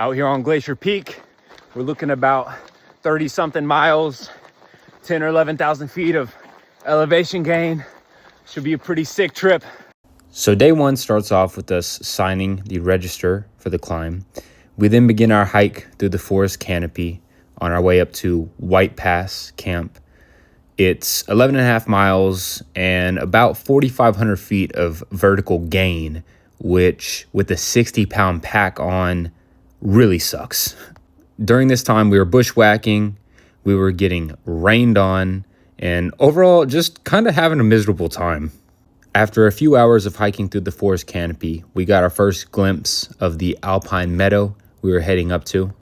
Out here on Glacier Peak, we're looking about 30 something miles, 10 or 11,000 feet of elevation gain. Should be a pretty sick trip. So day one starts off with us signing the register for the climb. We then begin our hike through the forest canopy on our way up to White Pass Camp. It's 11 and a half miles and about 4,500 feet of vertical gain, which with a 60-pound pack on really sucks. During this time, we were bushwhacking, we were getting rained on, and overall just kind of having a miserable time. After a few hours of hiking through the forest canopy, we got our first glimpse of the alpine meadow we were heading up to.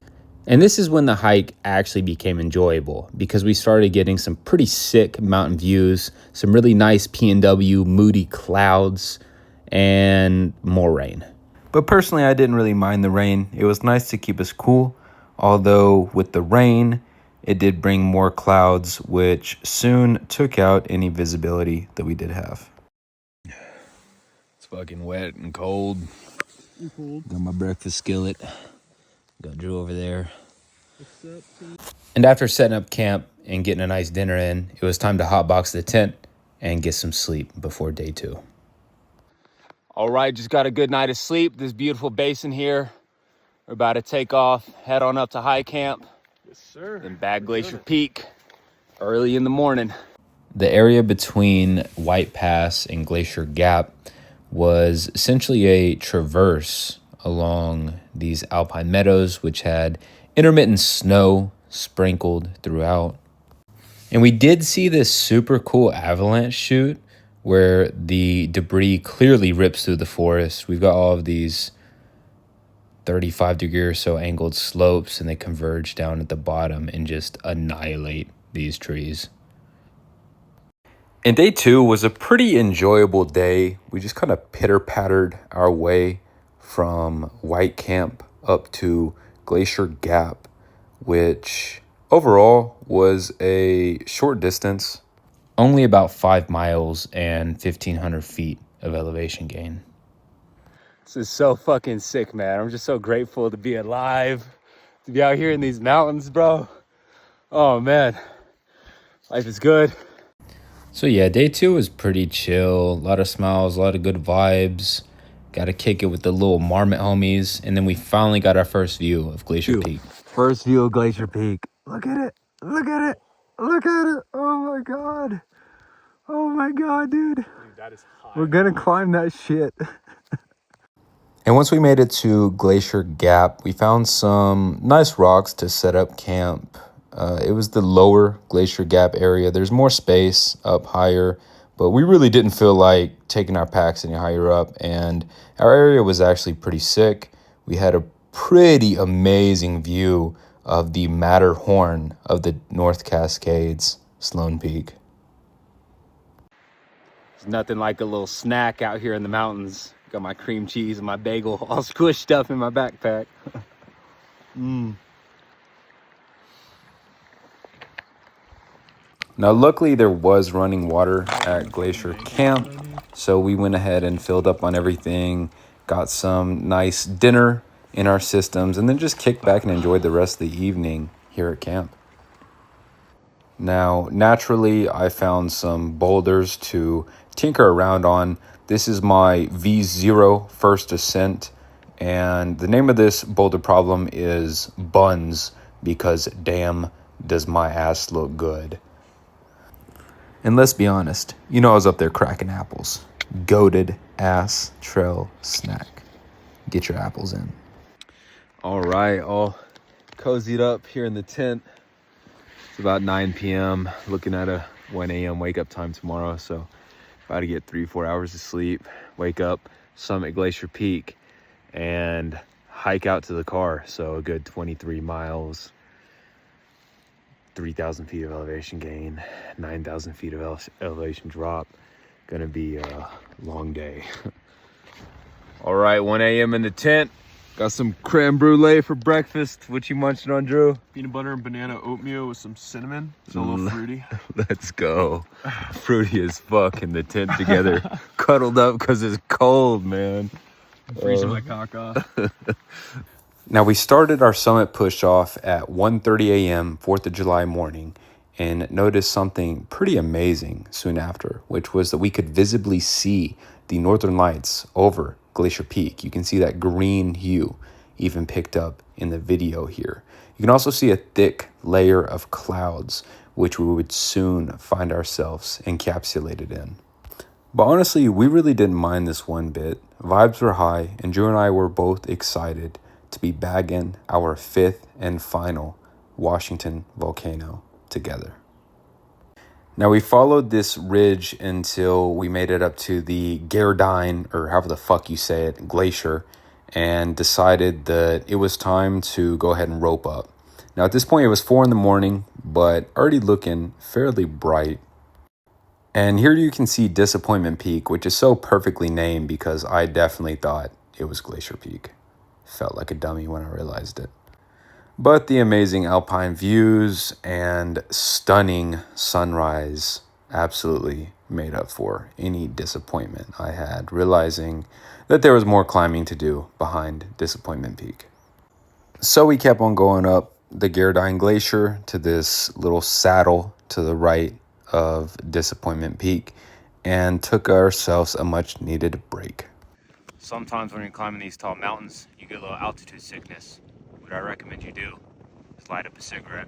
And this is when the hike actually became enjoyable because we started getting some pretty sick mountain views, some really nice PNW moody clouds, and more rain. But personally, I didn't really mind the rain. It was nice to keep us cool, although with the rain, it did bring more clouds, which soon took out any visibility that we did have. It's fucking wet and cold. Got my breakfast skillet. Got Drew over there. What's up, and after setting up camp and getting a nice dinner in, it was time to hotbox the tent and get some sleep before day two. All right, just got a good night of sleep. This beautiful basin here. We're about to take off, head on up to high camp. Yes, sir. Then back Glacier Peak early in the morning. The area between White Pass and Glacier Gap was essentially a traverse along these alpine meadows, which had intermittent snow sprinkled throughout. And we did see this super cool avalanche chute where the debris clearly rips through the forest. We've got all of these 35-degree or so angled slopes, and they converge down at the bottom and just annihilate these trees. And day two was a pretty enjoyable day. We just kind of pitter-pattered our way from White Camp up to Glacier Gap, which overall was a short distance, only about 5 miles and 1,500 feet of elevation gain. This is so fucking sick, man. I'm just so grateful to be alive, to be out here in these mountains, bro. Oh, man. Life is good. So, yeah, day two was pretty chill. A lot of smiles, a lot of good vibes. Got to kick it with the little marmot homies. And then we finally got our first view of Glacier Peak. First view of Glacier Peak. Look at it. Look at it. Look at it. Oh, my God. Oh my God, dude. That is high. We're gonna climb that shit. And once we made it to Glacier Gap, we found some nice rocks to set up camp. It was the lower Glacier Gap area. There's more space up higher, but we really didn't feel like taking our packs any higher up, and our area was actually pretty sick. We had a pretty amazing view of the Matterhorn of the North Cascades, Sloan Peak. There's nothing like a little snack out here in the mountains. Got my cream cheese and my bagel all squished up in my backpack. Now, luckily, there was running water at Glacier Camp, so we went ahead and filled up on everything, got some nice dinner in our systems, and then just kicked back and enjoyed the rest of the evening here at camp. Now, naturally, I found some boulders to tinker around on. This is my V0 first ascent, and the name of this boulder problem is buns, because damn, does my ass look good. And let's be honest, you know I was up there cracking apples. Goated ass trail snack. Get your apples in. All right, all cozied up here in the tent. It's about 9 p.m. Looking at a 1 a.m. wake up time tomorrow, so about to get 3-4 hours of sleep, wake up, summit Glacier Peak, and hike out to the car. So a good 23 miles, 3,000 feet of elevation gain, 9,000 feet of elevation drop. Gonna be a long day. All right, 1 a.m. in the tent. Got some creme brulee for breakfast. What you munching on, Drew? Peanut butter and banana oatmeal with some cinnamon. It's a little fruity. Let's go. Fruity as fuck in the tent together. Cuddled up because it's cold, man. I'm freezing my cock off. Now, we started our summit push off at 1:30 a.m., 4th of July morning, and noticed something pretty amazing soon after, which was that we could visibly see the northern lights over Glacier Peak. You can see that green hue even picked up in the video here. You can also see a thick layer of clouds, which we would soon find ourselves encapsulated in. But honestly, we really didn't mind this one bit. Vibes were high, and Drew and I were both excited to be bagging our 5th and final Washington volcano together. Now, we followed this ridge until we made it up to the Gerdine, or however the fuck you say it, glacier, and decided that it was time to go ahead and rope up. Now, at this point, it was 4 in the morning, but already looking fairly bright. And here you can see Disappointment Peak, which is so perfectly named because I definitely thought it was Glacier Peak. Felt like a dummy when I realized it. But the amazing alpine views and stunning sunrise absolutely made up for any disappointment I had, realizing that there was more climbing to do behind Disappointment Peak. So we kept on going up the Gerdine Glacier to this little saddle to the right of Disappointment Peak and took ourselves a much needed break. Sometimes when you're climbing these tall mountains, you get a little altitude sickness. What I recommend you do is light up a cigarette.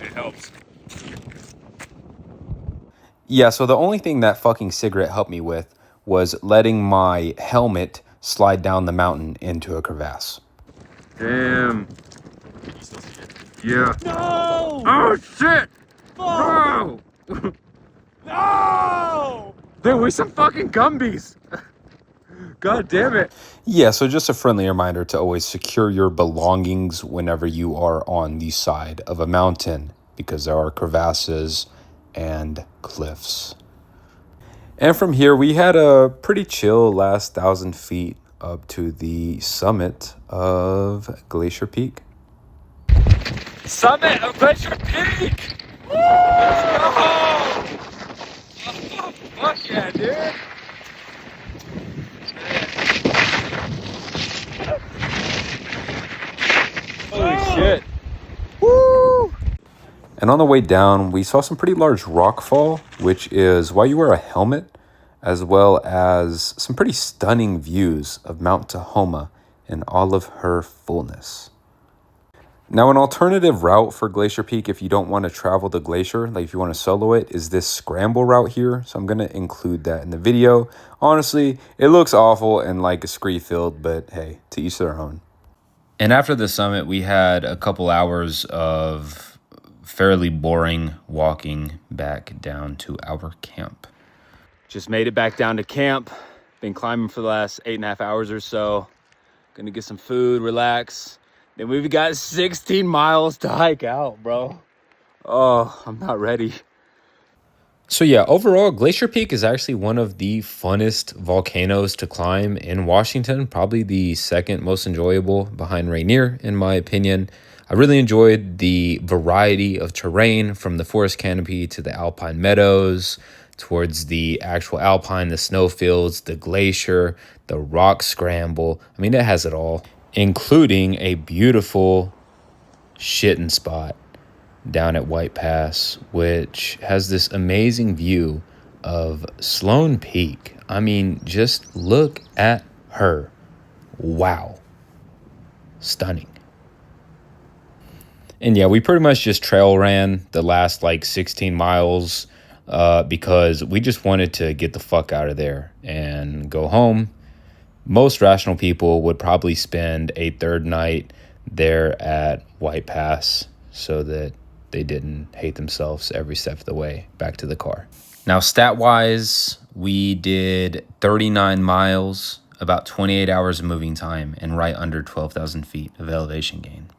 It helps. Yeah, so the only thing that fucking cigarette helped me with was letting my helmet slide down the mountain into a crevasse. Damn. Yeah. No! Oh shit! Fuck! No! No! Dude, we some fucking Gumbies. God damn it. Yeah, so just a friendly reminder to always secure your belongings whenever you are on the side of a mountain, because there are crevasses and cliffs. And from here, we had a pretty chill last 1,000 feet up to the summit of Glacier Peak. Summit of Glacier Peak! Woo! Let's go! Oh, fuck yeah, dude! Holy shit. Woo! And on the way down, we saw some pretty large rock fall, which is why you wear a helmet, as well as some pretty stunning views of Mount Tahoma in all of her fullness. Now, an alternative route for Glacier Peak, if you don't want to travel the glacier, like if you want to solo it, is this scramble route here. So I'm going to include that in the video. Honestly, it looks awful and like a scree field, but hey, to each their own. And after the summit, we had a couple hours of fairly boring walking back down to our camp. Just made it back down to camp. Been climbing for the last 8.5 hours or so. Gonna get some food, relax. Then we've got 16 miles to hike out, bro. Oh, I'm not ready. So yeah, overall, Glacier Peak is actually one of the funnest volcanoes to climb in Washington. Probably the second most enjoyable behind Rainier, in my opinion. I really enjoyed the variety of terrain from the forest canopy to the alpine meadows, towards the actual alpine, the snowfields, the glacier, the rock scramble. I mean, it has it all, including a beautiful shitting spot down at White Pass, which has this amazing view of Sloan Peak. I mean, just look at her. Wow. Stunning. And yeah, we pretty much just trail ran the last like 16 miles because we just wanted to get the fuck out of there and go home. Most rational people would probably spend a third night there at White Pass so that they didn't hate themselves every step of the way back to the car. Now, stat-wise, we did 39 miles, about 28 hours of moving time, and right under 12,000 feet of elevation gain.